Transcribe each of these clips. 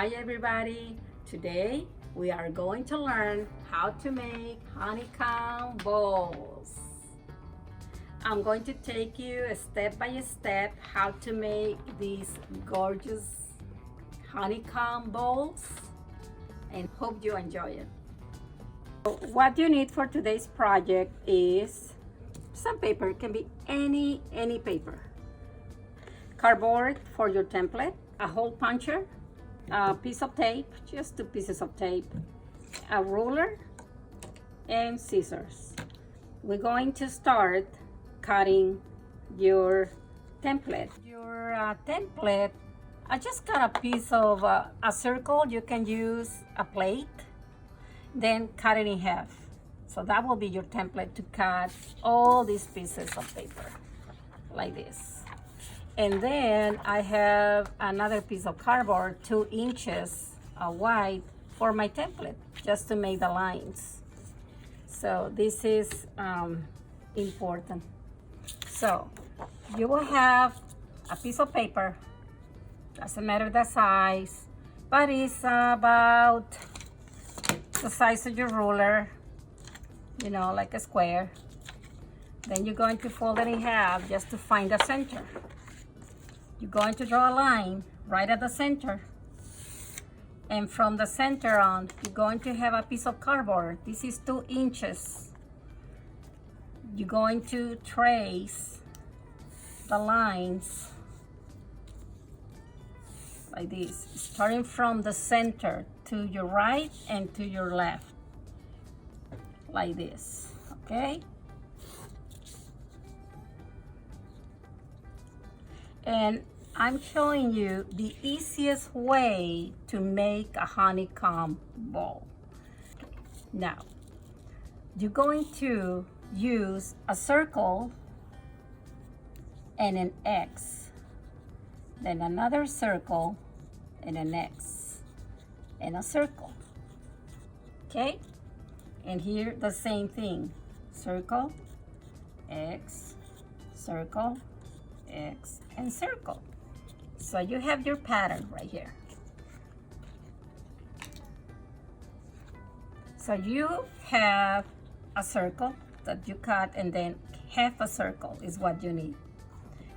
Hi everybody, today we are going to learn how to make honeycomb balls. I'm going to take you step by step how to make these gorgeous honeycomb balls and hope you enjoy it. What you need for today's project is some paper. It can be any paper. Cardboard for your template, a hole puncher, a piece of tape, just 2 pieces of tape, a ruler, and scissors. We're going to start cutting your template. Your template, I just cut a piece of a circle. You can use a plate, then cut it in half. So that will be your template to cut all these pieces of paper like this. And then I have another piece of cardboard, 2 inches wide for my template, just to make the lines. So this is important. So you will have a piece of paper, doesn't matter the size, but it's about the size of your ruler, you know, like a square. Then you're going to fold it in half just to find the center. You're going to draw a line right at the center, and from the center on you're going to have a piece of cardboard. This is 2 inches. You're going to trace the lines like this, starting from the center to your right and to your left, like this, okay? And I'm showing you the easiest way to make a honeycomb ball. Now, you're going to use a circle and an X, then another circle and an X, and a circle, okay? And here the same thing, circle, X, circle, X, and circle. So you have your pattern right here. So you have a circle that you cut, and then half a circle is what you need.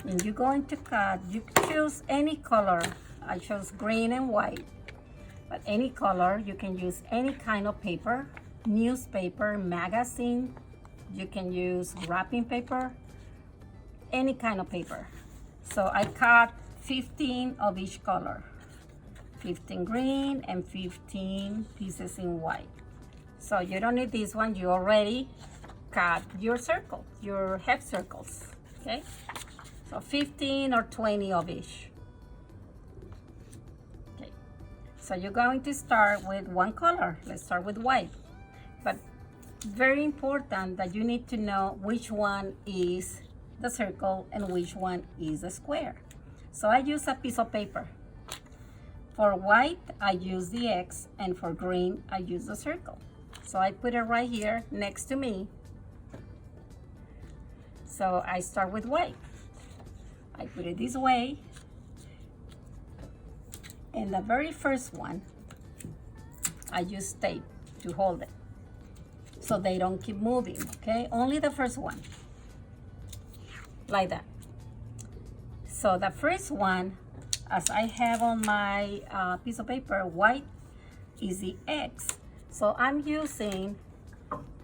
And you're going to cut, you choose any color. I chose green and white, but any color. You can use any kind of paper, newspaper, magazine. You can use wrapping paper, any kind of paper. So I cut 15 of each color, 15 green and 15 pieces in white. So you don't need this one. You already cut your circle, your half circles, okay? So 15 or 20 of each. Okay, so you're going to start with one color. Let's start with white. But very important that you need to know which one is the circle and which one is a square. So I use a piece of paper. For white, I use the X, and for green, I use the circle. So I put it right here next to me. So I start with white. I put it this way. And the very first one, I use tape to hold it, so they don't keep moving, okay? Only the first one. Like that. So the first one, as I have on my piece of paper, white is the X. So I'm using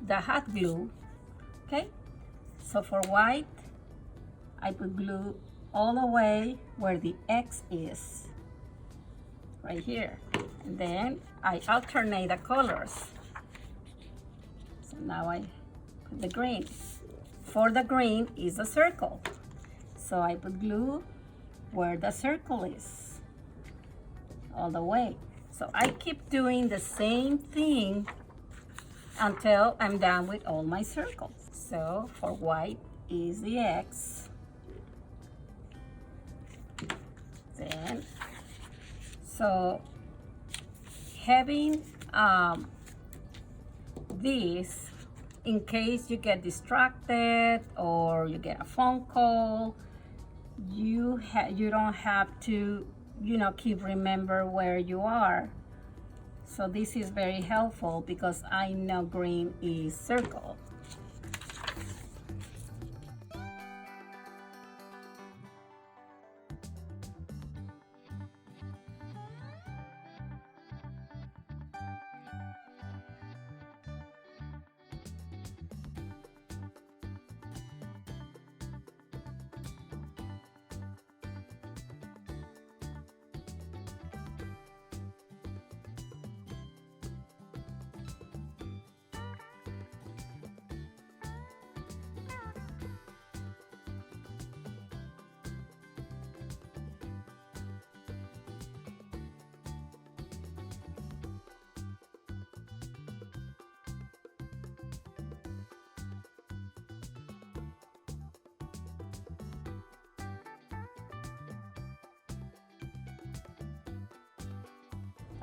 the hot glue, okay? So for white, I put glue all the way where the X is, right here. And then I alternate the colors. So now I put the green. For the green is a circle. So I put glue where the circle is, all the way. So I keep doing the same thing until I'm done with all my circles. So for white is the X. Then, so having this, in case you get distracted or you get a phone call, you don't have to keep remember where you are. So this is very helpful because I know green is circle.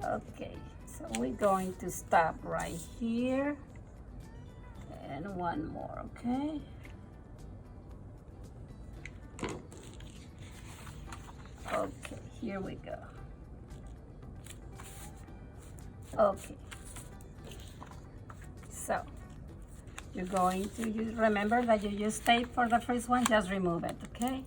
Okay, so we're going to stop right here and one more, okay? Okay, here we go. Okay, so you're going to use, remember that you use tape for the first one, just remove it, okay?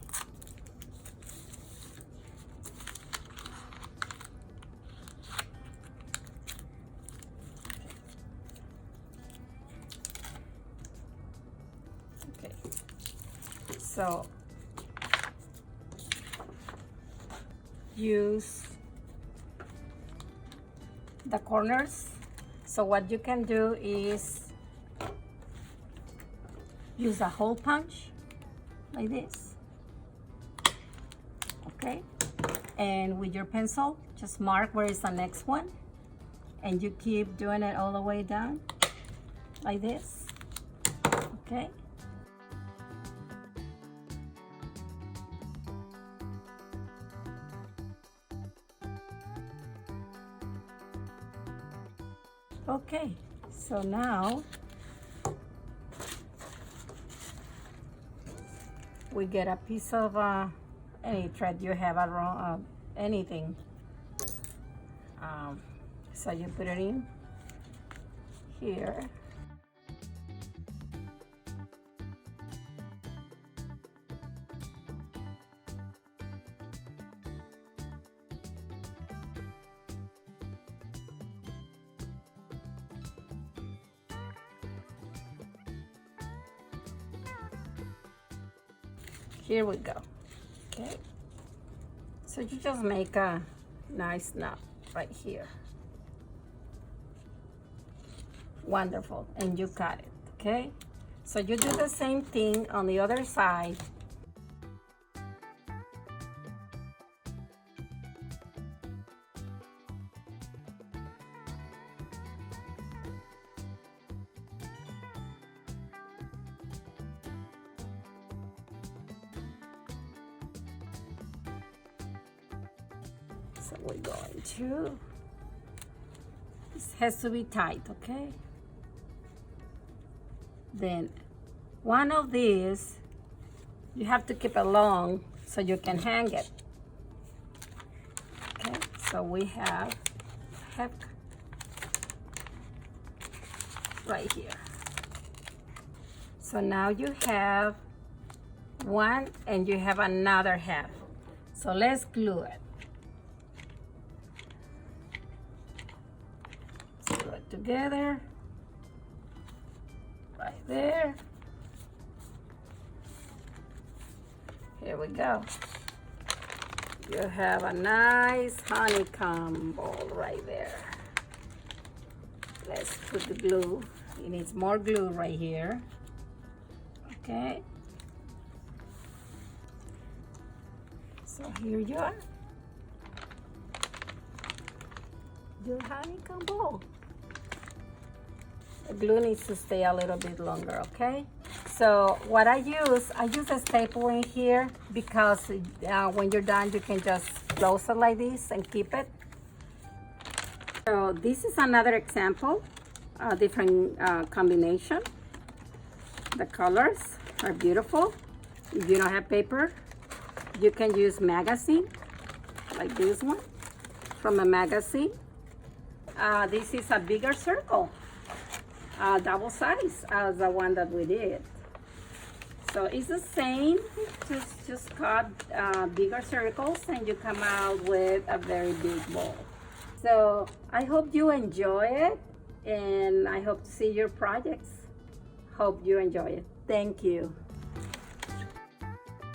So use the corners. So what you can do is use a hole punch like this, okay? And with your pencil, just mark where is the next one, and you keep doing it all the way down like this, okay? Okay, so now we get a piece of any thread you have around, anything. So you put it in here. Here we go, okay? So you just make a nice knot right here. Wonderful, and you cut it, okay? So you do the same thing on the other side. So we're going to, this has to be tight, okay? Then one of these, you have to keep it long so you can hang it. Okay, so we have hook right here. So now you have one and you have another half. So let's glue it. Glue it together. Right there. Here we go. You have a nice honeycomb ball right there. Let's put the glue. It needs more glue right here. Okay. So here you are. Your honeycomb ball. The glue needs to stay a little bit longer, okay? So what I use a staple in here because when you're done, you can just close it like this and keep it. So this is another example, a different combination. The colors are beautiful. If you don't have paper, you can use magazine like this one from a magazine. This is a bigger circle, double size as the one that we did. So it's the same, just cut bigger circles and you come out with a very big ball. So I hope you enjoy it, and I hope to see your projects. Hope you enjoy it. Thank you.